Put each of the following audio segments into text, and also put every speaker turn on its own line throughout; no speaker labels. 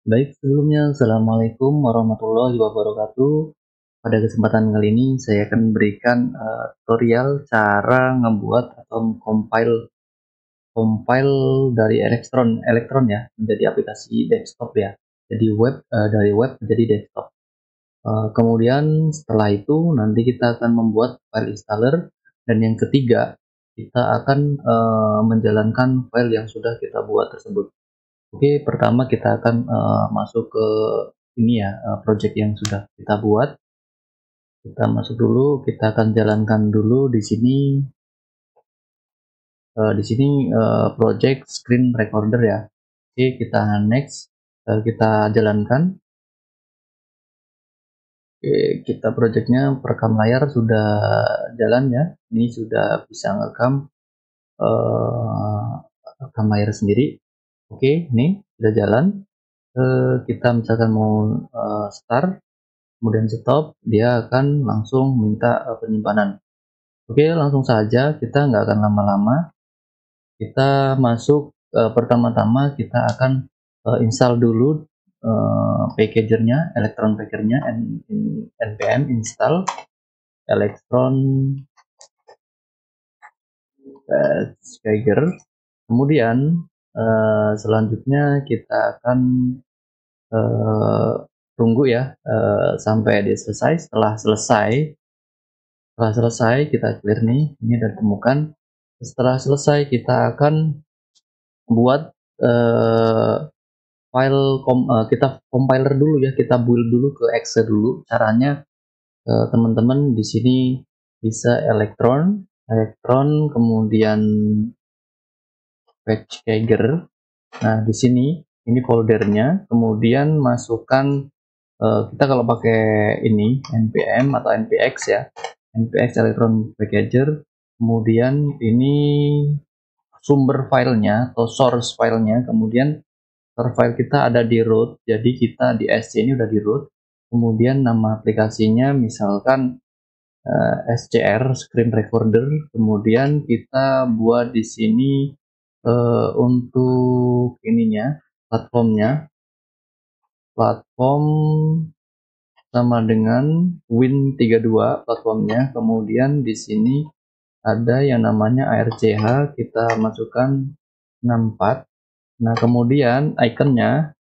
Baik, sebelumnya Assalamualaikum warahmatullahi wabarakatuh. Pada kesempatan kali ini saya akan berikan tutorial cara ngebuat atau compile compile dari elektron ya menjadi aplikasi desktop ya. Jadi dari web menjadi desktop. Kemudian setelah itu nanti kita akan membuat file installer, dan yang ketiga kita akan menjalankan file yang sudah kita buat tersebut. Oke, pertama kita akan masuk ke ini ya, project yang sudah kita buat. Kita masuk dulu, kita akan jalankan dulu di sini. Project screen recorder ya. Oke, kita next, kita jalankan. Oke, kita projectnya perekam layar sudah jalan ya. Ini sudah bisa ngerekam rekam layar sendiri. Oke, ini sudah jalan. Kita misalkan mau start, kemudian stop, dia akan langsung minta penyimpanan. Oke, langsung saja, kita nggak akan lama-lama. Kita masuk, pertama-tama kita akan install dulu packagernya, electron packagernya, npm install electron packager. Kemudian selanjutnya kita akan tunggu ya sampai dia selesai. Setelah selesai kita clear nih, ini udah ditemukan. Setelah selesai kita akan buat file kita compiler dulu ya, kita build dulu ke exe dulu. Caranya teman-teman di sini bisa elektron kemudian packager. Nah, di sini ini foldernya, kemudian masukkan kita kalau pakai ini npm atau npx ya, npx electron packager, kemudian ini sumber filenya atau source filenya, kemudian source file kita ada di root, jadi kita di sc ini udah di root, kemudian nama aplikasinya misalkan scr screen recorder, kemudian kita buat di sini untuk ininya platform sama dengan Win32 platformnya. Kemudian di sini ada yang namanya ARCH, kita masukkan 64. Nah, kemudian ikonnya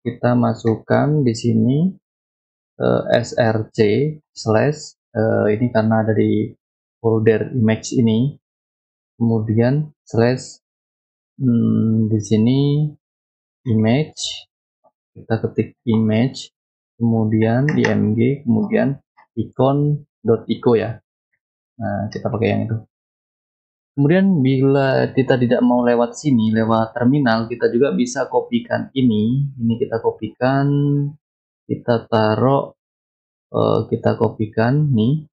kita masukkan di sini src slash ini karena ada di folder image ini, kemudian slash di sini image, kita ketik image, kemudian img, kemudian icon.ico ya. Nah, kita pakai yang itu. Kemudian bila kita tidak mau lewat sini, lewat terminal, kita juga bisa kopikan ini kita kopikan, kita taruh, kita kopikan nih,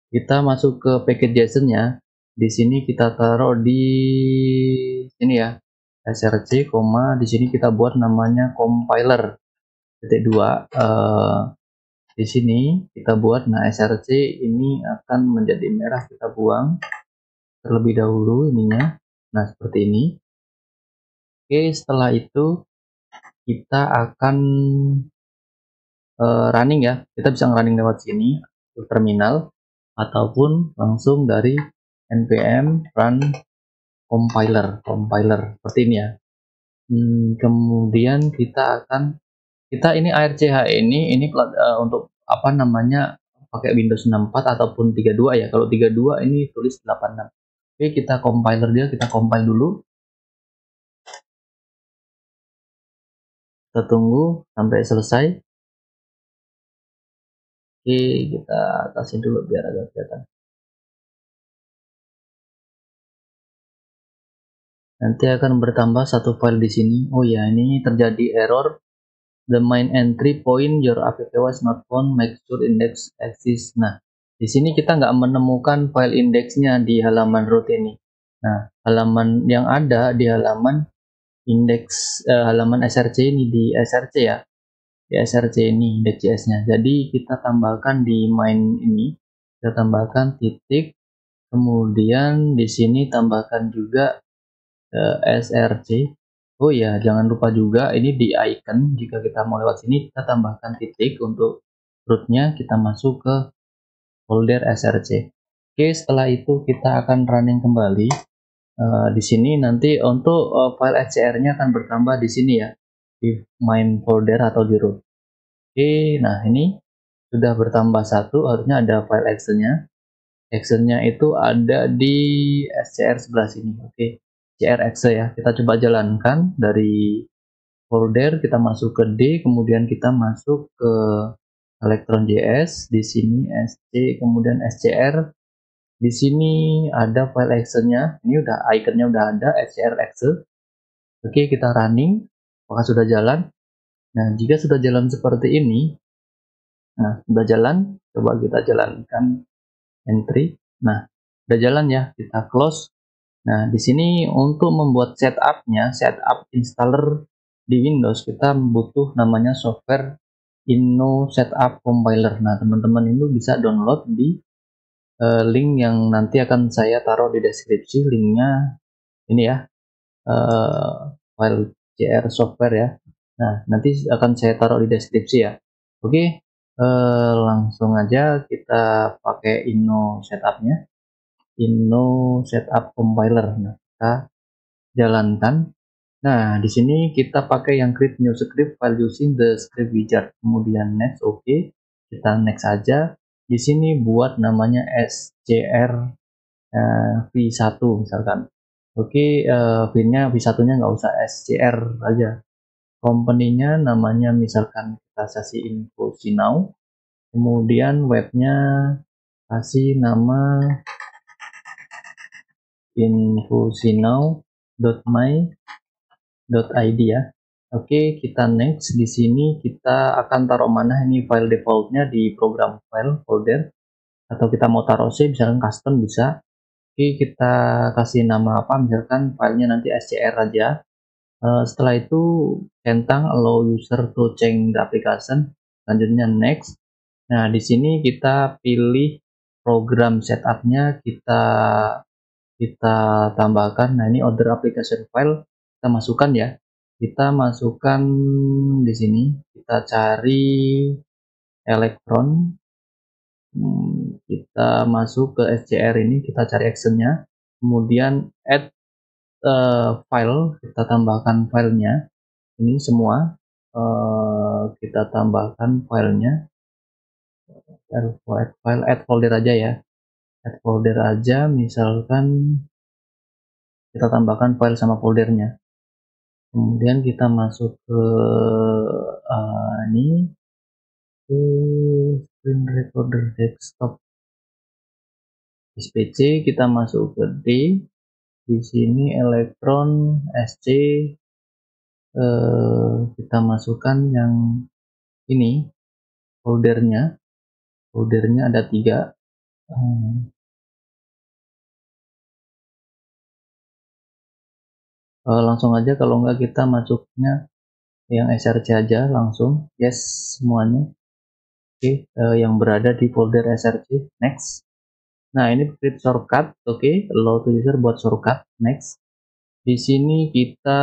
kita masuk ke package JSON-nya. Di sini kita taruh di sini ya, src, di sini kita buat namanya compiler titik 2. Di sini kita buat, nah src ini akan menjadi merah, kita buang terlebih dahulu ininya. Nah, seperti ini. Oke, setelah itu kita akan running ya. Kita bisa running lewat sini ke terminal, ataupun langsung dari npm run compiler seperti ini ya. Kemudian kita ini ARCH ini untuk apa namanya, pakai Windows 64 ataupun 32 ya. Kalau 32 ini tulis 86. Oke, kita compiler dia, kita compile dulu. Kita tunggu sampai selesai. Oke, kita atasin dulu biar agak kelihatan. Nanti akan bertambah satu file di sini. Oh ya, ini terjadi error. The main entry point your app was not found. Make sure index exists. Nah, di sini kita nggak menemukan file indeksnya di halaman root ini. Nah, halaman yang ada di halaman indeks halaman src ini, di src ya, di src ini index.js-nya. Jadi kita tambahkan di main ini, kita tambahkan titik Kemudian di sini tambahkan juga src. Oh ya, jangan lupa juga ini di icon, jika kita mau lewat sini kita tambahkan titik untuk rootnya, kita masuk ke folder src. Oke, setelah itu kita akan running kembali. Di sini nanti untuk file scr-nya akan bertambah di sini ya, di main folder atau di root. Oke, nah ini sudah bertambah satu, harusnya ada file actionnya. Actionnya itu ada di scr sebelah sini. Oke, CR-exe ya, kita coba jalankan dari folder, kita masuk ke D, kemudian kita masuk ke Electron.js, di sini sc, kemudian scr, di sini ada file actionnya, ini udah iconnya udah ada, scr-exe. Oke, kita running, apakah sudah jalan? Nah, jika sudah jalan seperti ini, nah sudah jalan, coba kita jalankan entry. Nah, udah jalan ya, kita close. Nah, di sini untuk membuat setupnya, setup installer di Windows, kita butuh namanya software Inno Setup Compiler. Nah, teman-teman itu bisa download di link yang nanti akan saya taruh di deskripsi. Linknya ini ya, file CR software ya. Nah, nanti akan saya taruh di deskripsi ya. Oke, langsung aja kita pakai Inno setupnya. Inno Setup Compiler. Nah, kita jalankan. Nah, di sini kita pakai yang create new script file using the script wizard. Kemudian next, oke. Kita next aja. Di sini buat namanya scr v1 misalkan. Oke, v-nya v1-nya nggak usah scr aja. Company-nya namanya misalkan kita kasih info sinau. Kemudian webnya kasih nama infosinau.my.id ya. Oke, kita next. Di sini kita akan taruh mana ini file defaultnya di program file folder, atau kita mau taruh C, misalkan custom bisa. Oke, kita kasih nama apa, misalkan filenya nanti scr aja. Setelah itu centang allow user to change the application. Selanjutnya next. Nah, di sini kita pilih program setupnya, kita tambahkan. Nah, ini order application file kita masukkan ya. Kita masukkan di sini, kita cari Electron. Kita masuk ke scr ini, kita cari actionnya, kemudian add file, kita tambahkan filenya. Ini semua kita tambahkan filenya. Add folder aja ya. Add folder aja, misalkan kita tambahkan file sama foldernya. Kemudian kita masuk ke ini, ke screen recorder desktop SPC, kita masuk ke D. Di sini Electron SC, kita masukkan yang ini foldernya ada 3. Langsung aja, kalau enggak kita masuknya yang src aja langsung, yes semuanya. Oke, yang berada di folder src, next. Nah, ini create shortcut, oke, allow to user buat shortcut, next. Di sini kita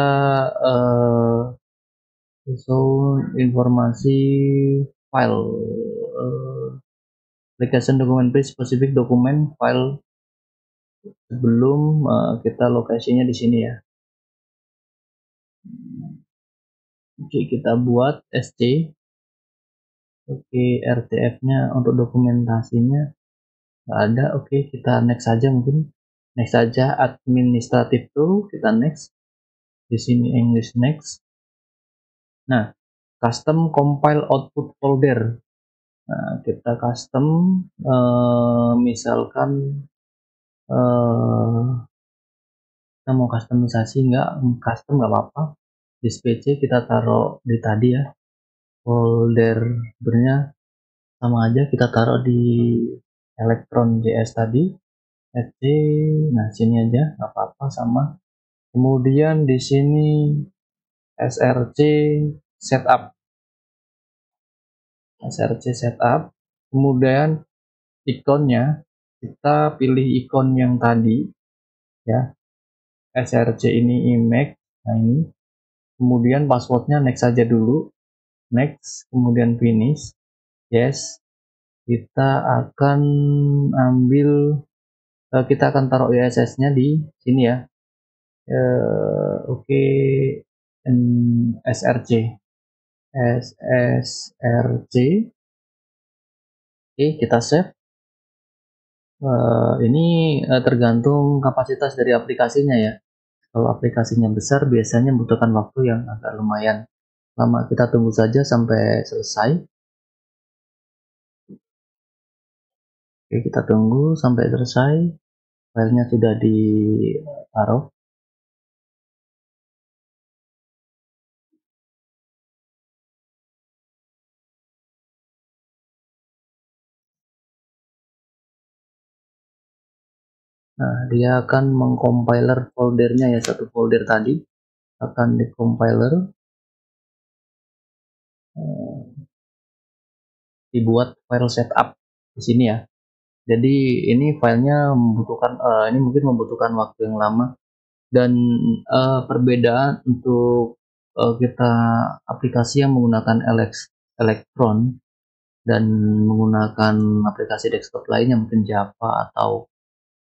show informasi file, application document please specific dokumen file, sebelum kita lokasinya di sini ya. Oke, kita buat sc. Oke, rtf-nya untuk dokumentasinya nggak ada. Oke, kita next saja, mungkin next saja. Administratif tuh kita next. Di sini English next. Nah, custom compile output folder. Nah, kita custom misalkan kita mau customisasi, nggak custom nggak apa-apa. Di SPC kita taruh di tadi ya, foldernya sama aja, kita taruh di Electron.js tadi, sc. Nah, sini aja nggak apa-apa sama. Kemudian di sini src setup, kemudian ikonnya kita pilih ikon yang tadi ya, src ini image. Nah ini, kemudian passwordnya next saja dulu, next, kemudian finish, yes. Kita akan ambil, kita akan taruh ISS nya di sini ya. Oke, src src. Oke, kita save. Ini tergantung kapasitas dari aplikasinya ya. Kalau aplikasinya besar biasanya membutuhkan waktu yang agak lumayan lama. Kita tunggu saja sampai selesai. Oke, kita tunggu sampai selesai. Filenya sudah ditaruh. Nah, dia akan mengcompiler foldernya ya, satu folder tadi akan dicompiler, dibuat file setup di sini ya. Jadi ini filenya membutuhkan ini mungkin membutuhkan waktu yang lama, dan perbedaan untuk kita aplikasi yang menggunakan Electron dan menggunakan aplikasi desktop lainnya, mungkin Java atau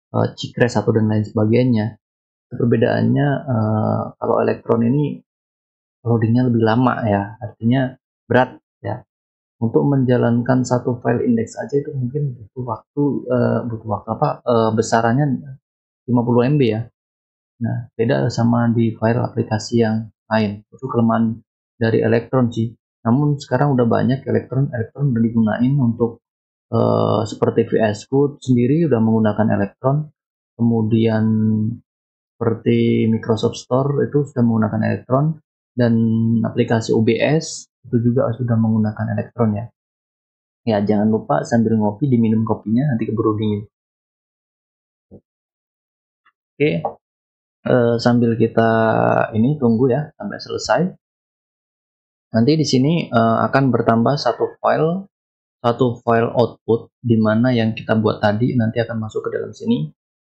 Cicres atau dan lain sebagainya. Perbedaannya kalau Electron ini loadingnya lebih lama ya, artinya berat ya. Untuk menjalankan satu file index aja itu mungkin butuh waktu besarannya 50 MB ya. Nah, beda sama di file aplikasi yang lain. Itu kelemahan dari Electron sih. Namun sekarang udah banyak Electron udah digunain untuk seperti VS Code sendiri udah menggunakan Electron. Kemudian seperti Microsoft Store itu sudah menggunakan Electron, dan aplikasi OBS itu juga sudah menggunakan Electron ya. Ya, jangan lupa sambil ngopi diminum kopinya, nanti keburu dingin. Oke, sambil kita ini tunggu ya sampai selesai. Nanti di sini akan bertambah satu file output, di mana yang kita buat tadi nanti akan masuk ke dalam sini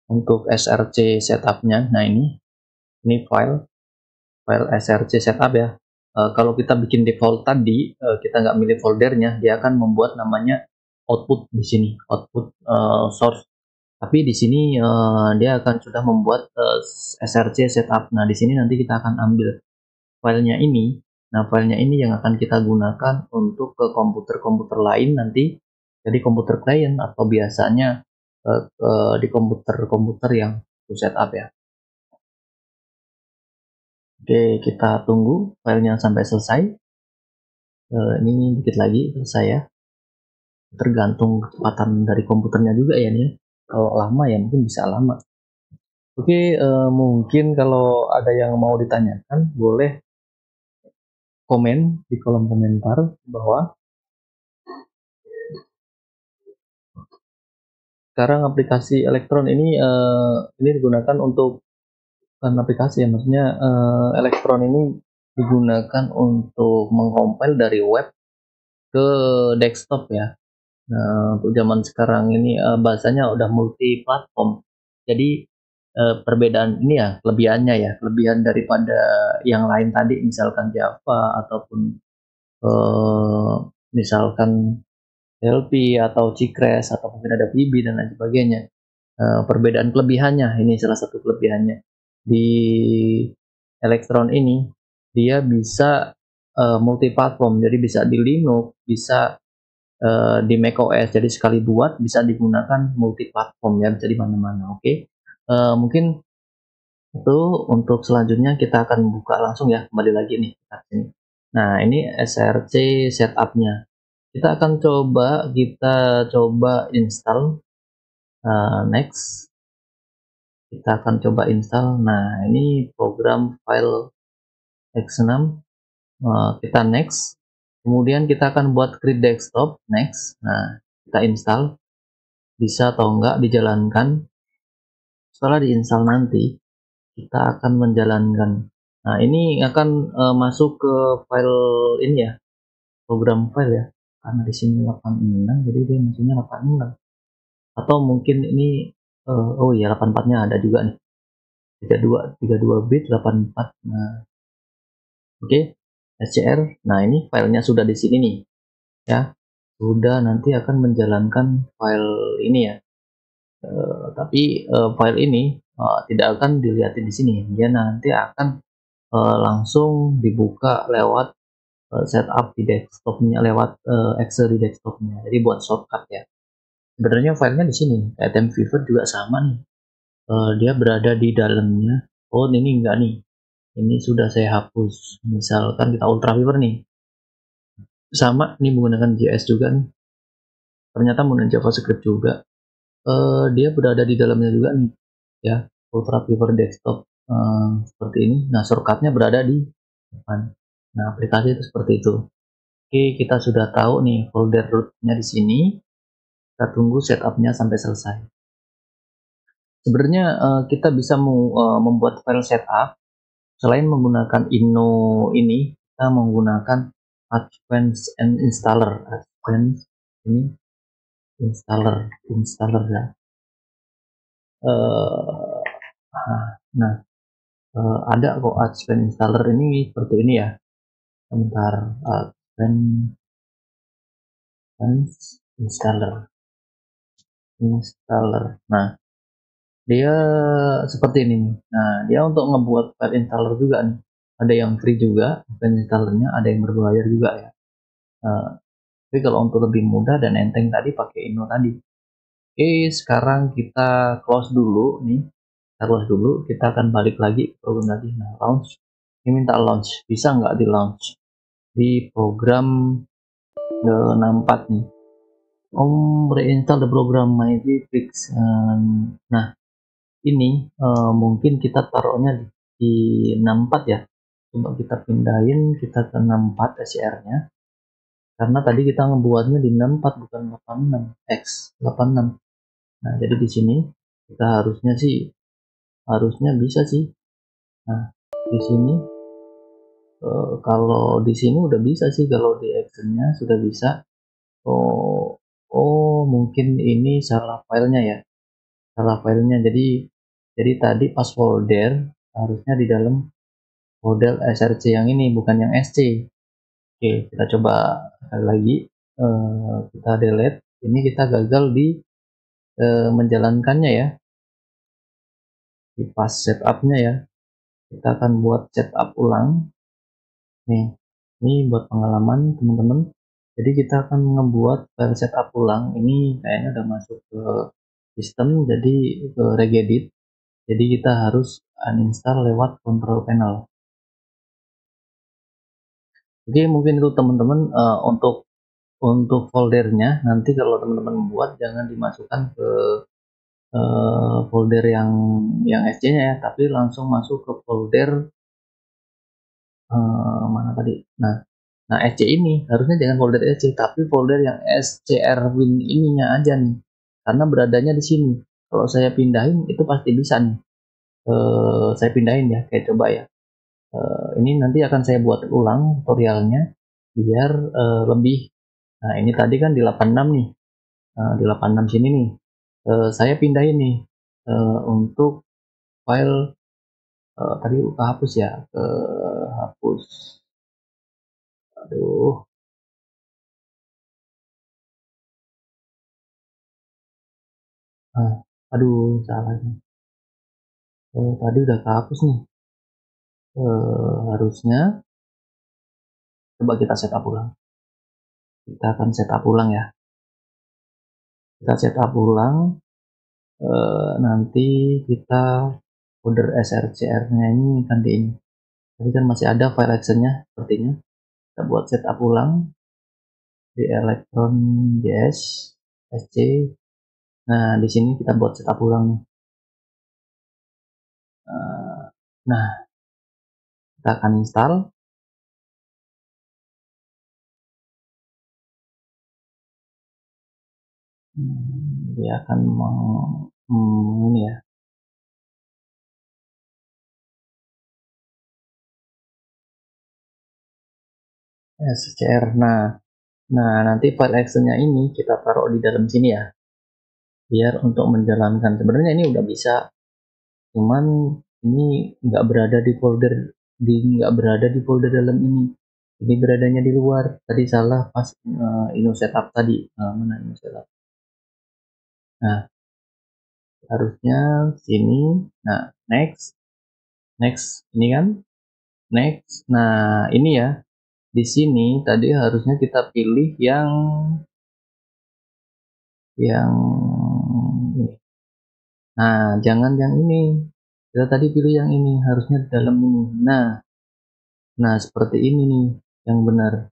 untuk src setupnya. Nah ini file src setup ya. Kalau kita bikin default tadi, kita nggak milih foldernya, dia akan membuat namanya output di sini, output source. Tapi di sini dia akan sudah membuat src setup. Nah di sini nanti kita akan ambil filenya ini. Nah filenya ini yang akan kita gunakan untuk ke komputer-komputer lain nanti, jadi komputer klien atau biasanya di komputer-komputer yang setup ya. Oke, kita tunggu filenya sampai selesai. Ini dikit lagi selesai ya. Tergantung kecepatan dari komputernya juga ya nih. Kalau lama ya mungkin bisa lama. Oke, mungkin kalau ada yang mau ditanyakan boleh komen di kolom komentar bawah. Sekarang aplikasi Electron ini digunakan untuk, bukan aplikasi ya, maksudnya Electron ini digunakan untuk mengcompile dari web ke desktop ya. Nah, untuk zaman sekarang ini bahasanya udah multi platform. Jadi perbedaan ini ya kelebihannya ya, kelebihan daripada yang lain tadi misalkan Java ataupun misalkan LP atau Cicres atau mungkin ada VB dan lain sebagainya. Perbedaan kelebihannya, ini salah satu kelebihannya di Electron ini, dia bisa multi platform, jadi bisa di Linux, bisa di macOS, jadi sekali buat bisa digunakan multi platform ya, bisa di mana-mana. Oke, mungkin itu untuk selanjutnya kita akan buka langsung ya, kembali lagi nih sini. Nah ini src setupnya, kita akan coba install. Next, kita akan coba install. Nah ini program file X6, kita next, kemudian kita akan buat create desktop, next. Nah kita install, bisa atau enggak dijalankan. Setelah diinstal nanti kita akan menjalankan. Nah ini akan masuk ke file ini ya, program file ya, karena di sini 86 jadi dia masuknya 86. atau mungkin ini oh iya 84-nya ada juga nih, 32 bit 84. Nah, oke, SCR. Nah, ini filenya sudah di sini nih ya, sudah nanti akan menjalankan file ini ya. Tapi file ini tidak akan dilihatin di sini, dia nanti akan langsung dibuka lewat setup di desktopnya, lewat Excel di desktopnya. Jadi buat shortcut ya. Sebenarnya filenya di sini. Item Viewer juga sama nih. Dia berada di dalamnya. Oh, ini enggak nih. Ini sudah saya hapus. Misalkan kita Ultra Viewer nih. Sama, ini menggunakan JS juga nih. Ternyata menggunakan JavaScript juga. Dia berada di dalamnya juga nih. Ya, Ultra Viewer desktop seperti ini. Nah, shortcutnya berada di depan. Nah, aplikasi itu seperti itu. Oke, kita sudah tahu nih folder rootnya di sini. Kita tunggu setupnya sampai selesai. Sebenarnya kita bisa membuat file setup selain menggunakan Inno ini, kita menggunakan Advanced and Installer. Advanced ini installer ya. Nah, ada kok Advanced Installer ini seperti ini ya. Sebentar, Advanced installer. Nah, dia seperti ini. Nah, dia untuk ngebuat file installer juga nih. Ada yang free juga, file installernya, ada yang berbayar juga ya. Tapi kalau untuk lebih mudah dan enteng tadi pakai Inno tadi. Oke, sekarang kita close dulu nih. Kita close dulu, kita akan balik lagi ke program tadi. Nah, launch. Ini minta launch. Bisa nggak di launch? Di program 64 nih. Reinstall the program MyVFix. Nah, ini mungkin kita taruhnya di 64 ya. Coba kita pindahin, kita ke 64 SCR-nya. Karena tadi kita ngebuatnya di 64 bukan 86, X 86. Nah, jadi di sini kita harusnya bisa sih. Nah, di sini kalau di sini udah bisa sih, kalau di actionnya sudah bisa. Oh, mungkin ini salah filenya ya. Salah filenya. Jadi tadi pas folder harusnya di dalam folder SRC yang ini, bukan yang SC. Oke, kita coba sekali lagi. Kita delete. Ini kita gagal di menjalankannya ya, di pas setupnya ya. Kita akan buat setup ulang nih. Ini buat pengalaman teman-teman. Jadi kita akan ngebuat file setup ulang. Ini kayaknya udah masuk ke sistem, jadi ke regedit. Jadi kita harus uninstall lewat control panel. Oke, mungkin itu teman-teman untuk foldernya. Nanti kalau teman-teman membuat, jangan dimasukkan ke folder yang SC-nya ya, tapi langsung masuk ke folder mana tadi. Nah, SC ini harusnya jangan folder SC, tapi folder yang SCR Win ininya aja nih, karena beradanya di sini. Kalau saya pindahin itu pasti bisa nih. Saya pindahin ya, kayak coba ya. Ini nanti akan saya buat ulang tutorialnya biar lebih. Nah, ini tadi kan di 86 nih. Di 86 sini nih. Saya pindahin nih untuk file tadi hapus ya, hapus. Aduh. Aduh, salah nih. Tadi udah kehapus nih. Harusnya coba kita setup ulang. Kita akan setup ulang ya. Kita setup ulang. Nanti kita folder srcr-nya ini ganti ini. Tadi kan masih ada file actionnya sepertinya. Kita buat setup ulang di electron.js sc. Nah, di sini kita buat setup ulang nih. Nah, kita akan install. Dia akan ini ya. SCR. Nah, nanti file actionnya ini kita taruh di dalam sini ya. biar untuk menjalankan. Sebenarnya ini udah bisa, cuman ini nggak berada di folder dalam ini. Ini beradanya di luar. Tadi salah pas Ino setup tadi. Mana Ino setup? Nah, harusnya sini. Nah, next ini kan next. Nah, ini ya, di sini tadi harusnya kita pilih yang ini. Nah, jangan yang ini, kita tadi pilih yang ini, harusnya di dalam ini. Nah seperti ini nih yang benar.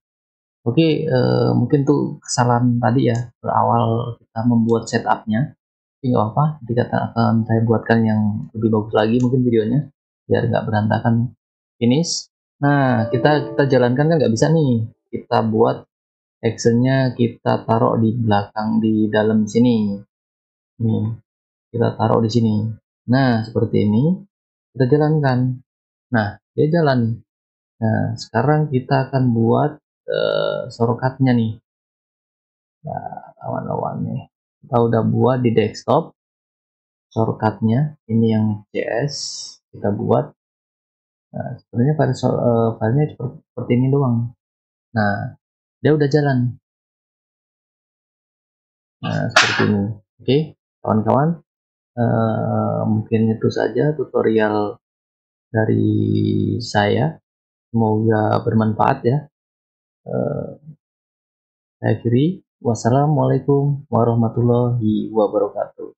Oke, mungkin tuh kesalahan tadi ya berawal kita membuat setupnya. Tapi nggak apa, nanti akan saya buatkan yang lebih bagus lagi mungkin videonya, biar nggak berantakan. Finish. Nah, kita jalankan kan nggak bisa nih. Kita buat actionnya, kita taruh di belakang di dalam sini. Nih, kita taruh di sini. Nah, seperti ini. Kita jalankan. Nah, dia jalan. Nah, sekarang kita akan buat shortcutnya nih. Nah, awan-awan nih. Kita udah buat di desktop shortcutnya. Ini yang CS kita buat. Nah, sebenarnya filenya seperti ini doang. Nah, dia udah jalan. Nah, seperti ini. Oke, kawan-kawan. Mungkin itu saja tutorial dari saya. Semoga bermanfaat ya. Saya akhiri. Wassalamualaikum warahmatullahi wabarakatuh.